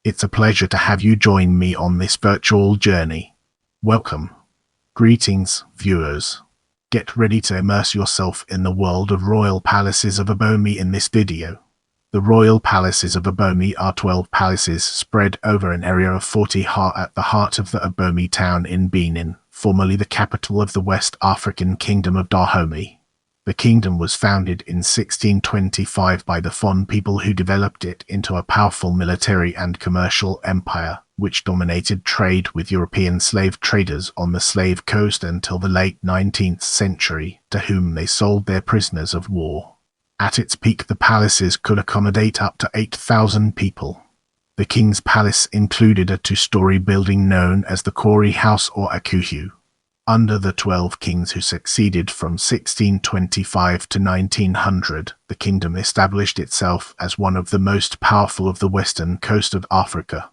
It's a pleasure to have you join me on this virtual journey. Welcome. Greetings, viewers. Get ready to immerse yourself in the world of Royal Palaces of Abomey in this video. The Royal Palaces of Abomey are 12 palaces spread over an area of 40 ha at the heart of the Abomey town in Benin, formerly the capital of the West African Kingdom of Dahomey. The kingdom was founded in 1625 by the Fon people who developed it into a powerful military and commercial empire, which dominated trade with European slave traders on the slave coast until the late 19th century, to whom they sold their prisoners of war. At its peak, the palaces could accommodate up to 8,000 people. The king's palace included a two-story building known as the cowrie house or akuehue. Under the 12 kings who succeeded from 1625 to 1900, the kingdom established itself as one of the most powerful of the western coast of Africa.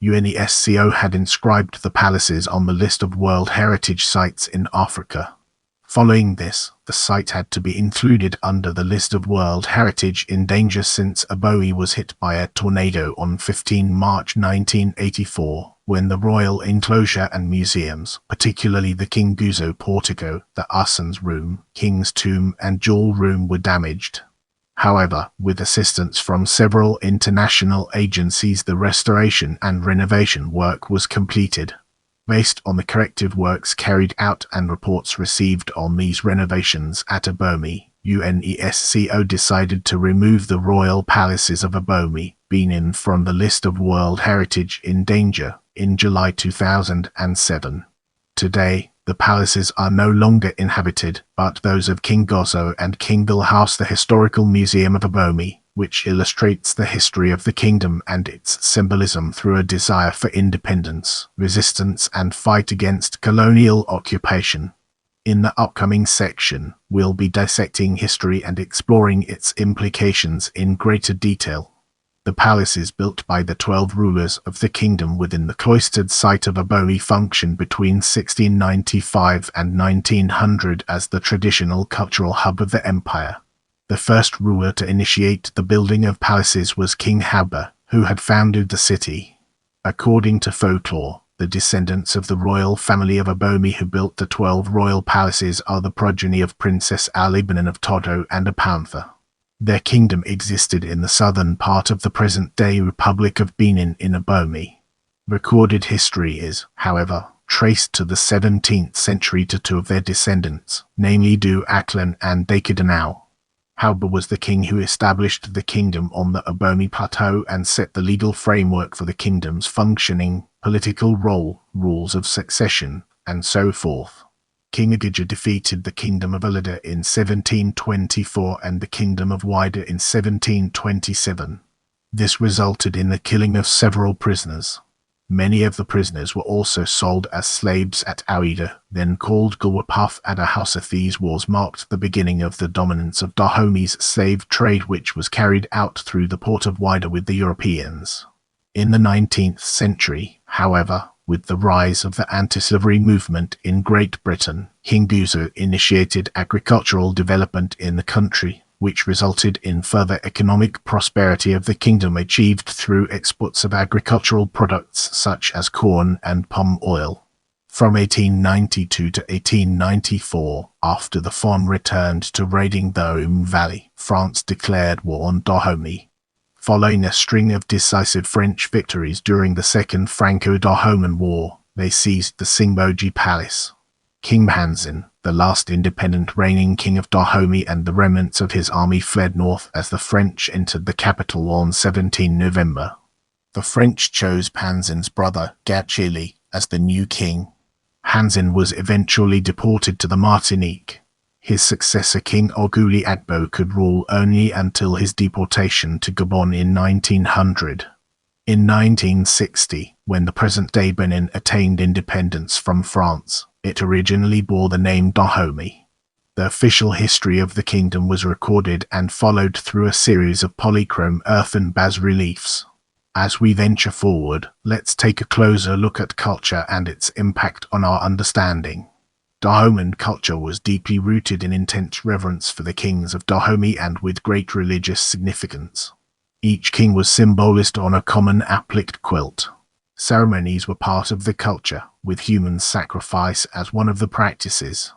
UNESCO had inscribed the palaces on the list of World Heritage Sites in Africa. Following this, the site had to be included under the list of World Heritage in danger since Abomey was hit by a tornado on 15 March 1984, when the royal enclosure and museums, particularly the King Guezo Portico, the Assins Room, King's Tomb and Jewel Room were damaged. However, with assistance from several international agencies, the restoration and renovation work was completed. Based on the corrective works carried out and reports received on these renovations at Abomey, UNESCO decided to remove the Royal Palaces of Abomey, Benin, from the list of World Heritage in danger in July 2007. Today, the palaces are no longer inhabited, but those of King Guezo and King Guezo house the Historical Museum of Abomey, which illustrates the history of the kingdom and its symbolism through a desire for independence, resistance, and fight against colonial occupation. In the upcoming section, we'll be dissecting history and exploring its implications in greater detail. The palaces built by the 12 rulers of the kingdom within the cloistered site of Abomey functioned between 1695 and 1900 as the traditional cultural hub of the empire. The first ruler to initiate the building of palaces was King Guezo, who had founded the city. According to folklore, the descendants of the royal family of Abomey who built the 12 royal palaces are the progeny of Princess Benin of Todo and a panther. Their kingdom existed in the southern part of the present-day Republic of Benin in Abomey. Recorded history is, however, traced to the 17th century to two of their descendants, namely Du Aklan and Dakidanau. Guezo was the king who established the kingdom on the Abomey Plateau and set the legal framework for the kingdom's functioning, political role, rules of succession, and so forth. King Guezo defeated the kingdom of Alida in 1724 and the kingdom of Wida in 1727. This resulted in the killing of several prisoners. Many of the prisoners were also sold as slaves at Ouida, then called Gulwapaf at a house. These wars marked the beginning of the dominance of Dahomey's slave trade, which was carried out through the port of Wida with the Europeans. In the 19th century, however, with the rise of the anti-slavery movement in Great Britain, King Guezo initiated agricultural development in the country, which resulted in further economic prosperity of the kingdom achieved through exports of agricultural products such as corn and palm oil. From 1892 to 1894, after the Fon returned to raiding the Dahomey Valley, France declared war on Dahomey. Following a string of decisive French victories during the Second Franco-Dahomeyan War, they seized the Singboji Palace. King Hansin, the last independent reigning king of Dahomey, and the remnants of his army fled north as the French entered the capital on 17 November. The French chose Hansin's brother, Gachili, as the new king. Hansin was eventually deported to the Martinique. His successor King Oguli Agbo could rule only until his deportation to Gabon in 1900. In 1960, when the present-day Benin attained independence from France, it originally bore the name Dahomey. The official history of the kingdom was recorded and followed through a series of polychrome earthen bas-reliefs. As we venture forward, let's take a closer look at culture and its impact on our understanding. Dahomeyan culture was deeply rooted in intense reverence for the kings of Dahomey and with great religious significance. Each king was symbolized on a common appliqued quilt. Ceremonies were part of the culture, with human sacrifice as one of the practices.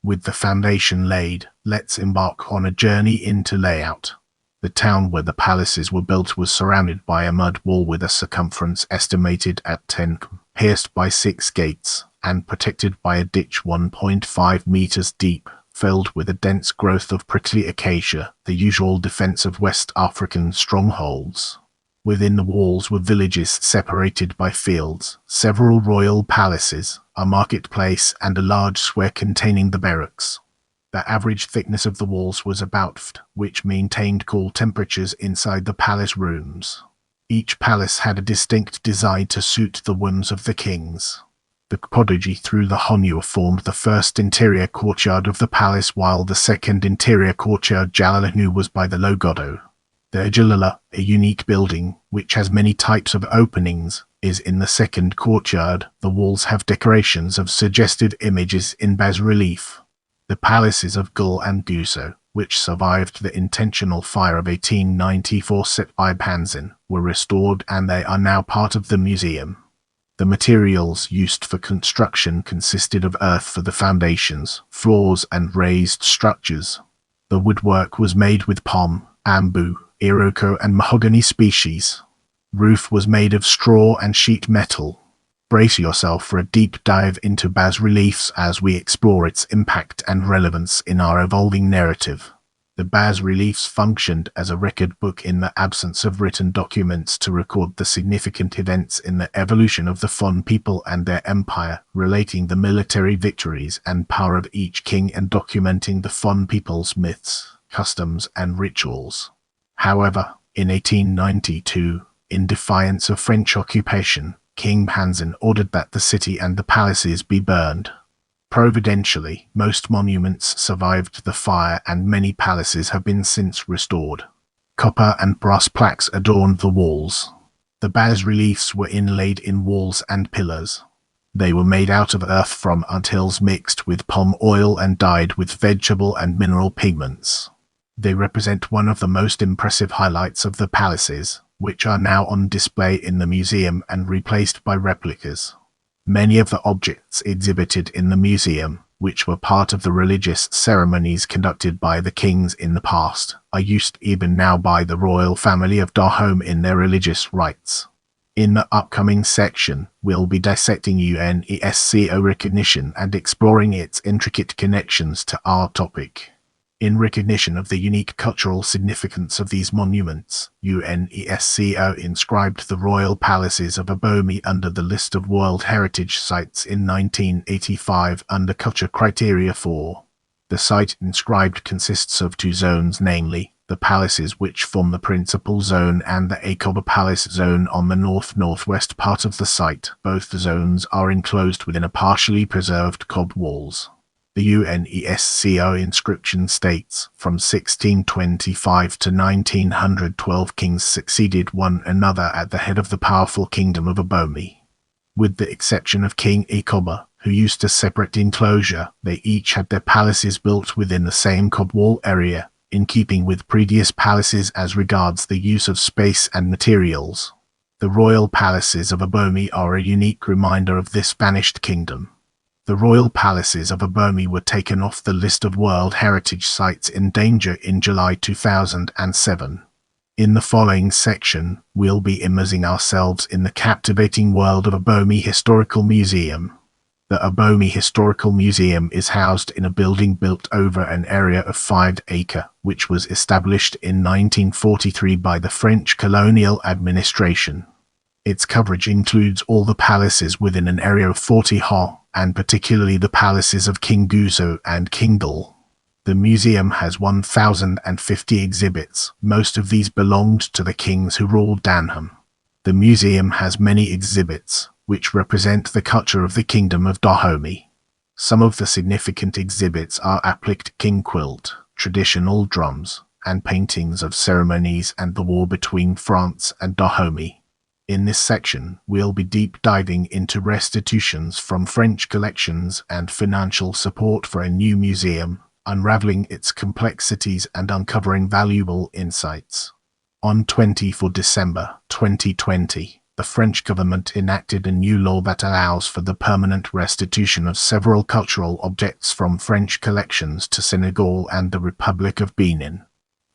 With the foundation laid, let's embark on a journey into layout. The town where the palaces were built was surrounded by a mud wall with a circumference estimated at 10 km, pierced by 6 gates, and protected by a ditch 1.5 meters deep, filled with a dense growth of prickly acacia, the usual defense of West African strongholds. Within the walls were villages separated by fields, several royal palaces, a marketplace, and a large square containing the barracks. The average thickness of the walls was about 4 ft, which maintained cool temperatures inside the palace rooms. Each palace had a distinct design to suit the whims of the kings. The prodigy through the Honua formed the first interior courtyard of the palace, while the second interior courtyard Jalalanu was by the Logodo. The Jalala, a unique building, which has many types of openings, is in the second courtyard. The walls have decorations of suggested images in bas-relief. The palaces of Gul and Guezo, which survived the intentional fire of 1894 set by Pansin, were restored and they are now part of the museum. The materials used for construction consisted of earth for the foundations, floors, and raised structures. The woodwork was made with palm, bamboo, iroko, and mahogany species. Roof was made of straw and sheet metal. Brace yourself for a deep dive into bas-reliefs as we explore its impact and relevance in our evolving narrative. The bas-reliefs functioned as a record book in the absence of written documents to record the significant events in the evolution of the Fon people and their empire, relating the military victories and power of each king and documenting the Fon people's myths, customs, and rituals. However, in 1892, in defiance of French occupation, King Pansin ordered that the city and the palaces be burned. Providentially, most monuments survived the fire and many palaces have been since restored. Copper and brass plaques adorned the walls. The bas-reliefs were inlaid in walls and pillars. They were made out of earth from ant-hills mixed with palm oil and dyed with vegetable and mineral pigments. They represent one of the most impressive highlights of the palaces, which are now on display in the museum and replaced by replicas. Many of the objects exhibited in the museum, which were part of the religious ceremonies conducted by the kings in the past, are used even now by the royal family of Dahomey in their religious rites. In the upcoming section, we'll be dissecting UNESCO recognition and exploring its intricate connections to our topic. In recognition of the unique cultural significance of these monuments, UNESCO inscribed the Royal Palaces of Abomey under the list of World Heritage Sites in 1985 under Culture Criteria 4. The site inscribed consists of 2 zones, namely, the palaces which form the principal zone and the Akoba Palace zone on the north-northwest part of the site. Both zones are enclosed within a partially preserved cob walls. The UNESCO inscription states, from 1625 to 1912 kings succeeded one another at the head of the powerful kingdom of Abomey. With the exception of King Akoba, who used a separate enclosure, they each had their palaces built within the same cob wall area, in keeping with previous palaces as regards the use of space and materials. The Royal Palaces of Abomey are a unique reminder of this vanished kingdom. The Royal Palaces of Abomey were taken off the list of World Heritage Sites in danger in July 2007. In the following section, we'll be immersing ourselves in the captivating world of Abomey Historical Museum. The Abomey Historical Museum is housed in a building built over an area of 5 acres, which was established in 1943 by the French colonial administration. Its coverage includes all the palaces within an area of 40 ha, and particularly the palaces of King Guezo and King Gul. The museum has 1,050 exhibits. Most of these belonged to the kings who ruled Dahomey. The museum has many exhibits, which represent the culture of the Kingdom of Dahomey. Some of the significant exhibits are appliqued king quilt, traditional drums, and paintings of ceremonies and the war between France and Dahomey. In this section, we'll be deep diving into restitutions from French collections and financial support for a new museum, unraveling its complexities and uncovering valuable insights. On 24 December 2020, the French government enacted a new law that allows for the permanent restitution of several cultural objects from French collections to Senegal and the Republic of Benin.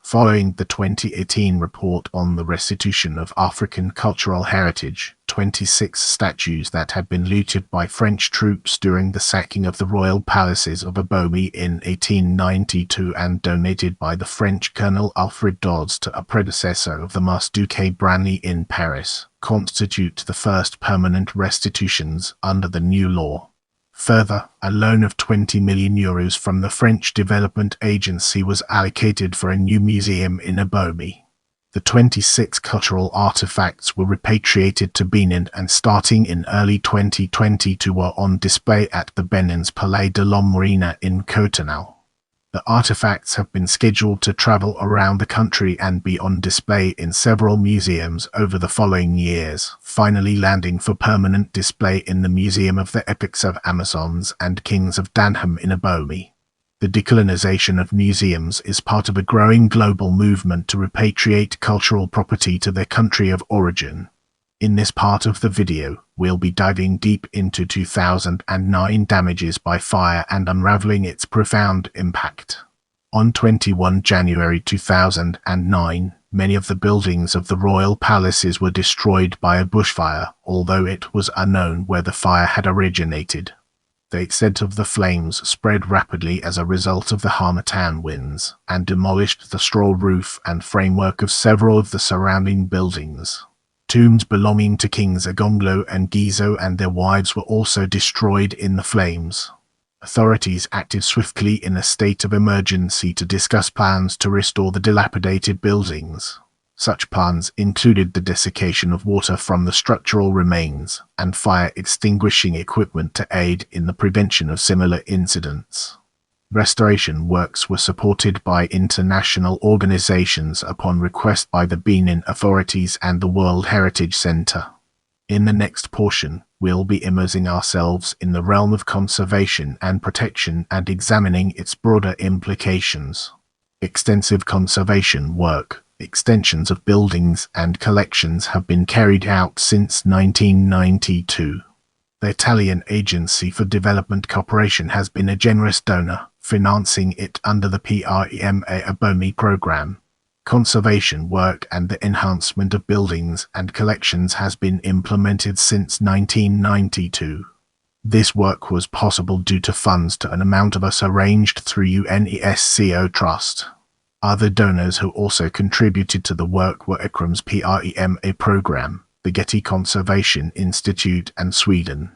Following the 2018 report on the restitution of African cultural heritage, 26 statues that had been looted by French troops during the sacking of the Royal Palaces of Abomey in 1892 and donated by the French Colonel Alfred Dodds to a predecessor of the Mas-Duquet Branly in Paris, constitute the first permanent restitutions under the new law. Further, a loan of €20 million from the French Development Agency was allocated for a new museum in Abomey. The 26 cultural artifacts were repatriated to Benin and starting in early 2022 were on display at the Benin's Palais de l'Homme in Cotonou. The artifacts have been scheduled to travel around the country and be on display in several museums over the following years, finally landing for permanent display in the Museum of the Epics of Amazons and Kings of Dahomey in Abomey. The decolonization of museums is part of a growing global movement to repatriate cultural property to their country of origin. In this part of the video, we'll be diving deep into 2009 damages by fire and unraveling its profound impact. On 21 January 2009, many of the buildings of the royal palaces were destroyed by a bushfire, although it was unknown where the fire had originated. The extent of the flames spread rapidly as a result of the harmattan winds, and demolished the straw roof and framework of several of the surrounding buildings. Tombs belonging to Kings Gongo and Guezo and their wives were also destroyed in the flames. Authorities acted swiftly in a state of emergency to discuss plans to restore the dilapidated buildings. Such plans included the desiccation of water from the structural remains and fire extinguishing equipment to aid in the prevention of similar incidents. Restoration works were supported by international organizations upon request by the Benin authorities and the World Heritage Center. In the next portion, we'll be immersing ourselves in the realm of conservation and protection and examining its broader implications. Extensive conservation work, extensions of buildings and collections have been carried out since 1992. The Italian Agency for Development Cooperation has been a generous donor, financing it under the PREMA Abomey program. Conservation work and the enhancement of buildings and collections has been implemented since 1992. This work was possible due to funds to an amount of us arranged through UNESCO Trust. Other donors who also contributed to the work were ICRAM's PREMA program, the Getty Conservation Institute and Sweden.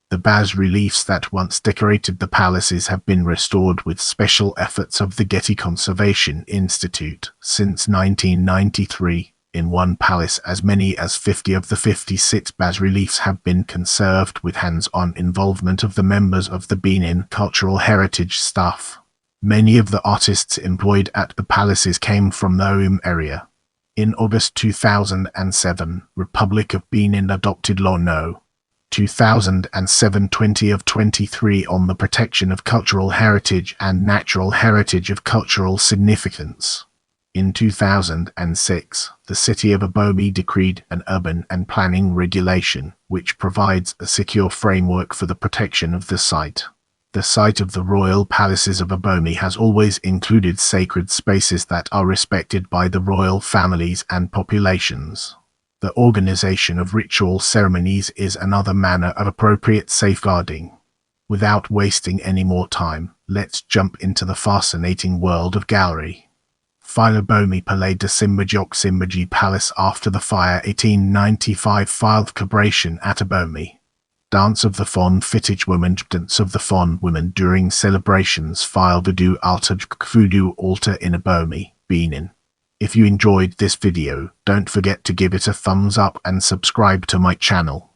The bas-reliefs that once decorated the palaces have been restored with special efforts of the Getty Conservation Institute since 1993. In one palace, as many as 50 of the 56 bas-reliefs have been conserved with hands-on involvement of the members of the Benin Cultural Heritage staff. Many of the artists employed at the palaces came from the Dahomey area. In August 2007, Republic of Benin adopted Law No. 2007-20 of 23 on the protection of cultural heritage and natural heritage of cultural significance. In 2006, the city of Abomey decreed an urban and planning regulation, which provides a secure framework for the protection of the site. The site of the Royal Palaces of Abomey has always included sacred spaces that are respected by the royal families and populations. The organization of ritual ceremonies is another manner of appropriate safeguarding. Without wasting any more time, let's jump into the fascinating world of gallery. File Abomey Palais de Simbaji Palace after the fire 1895 File Celebration at Abomey. Dance of the Fon Footage Women Dance of the Fon Women during celebrations File Voodoo Altar Voodoo Altar in Abomey, Benin. If you enjoyed this video, don't forget to give it a thumbs up and subscribe to my channel.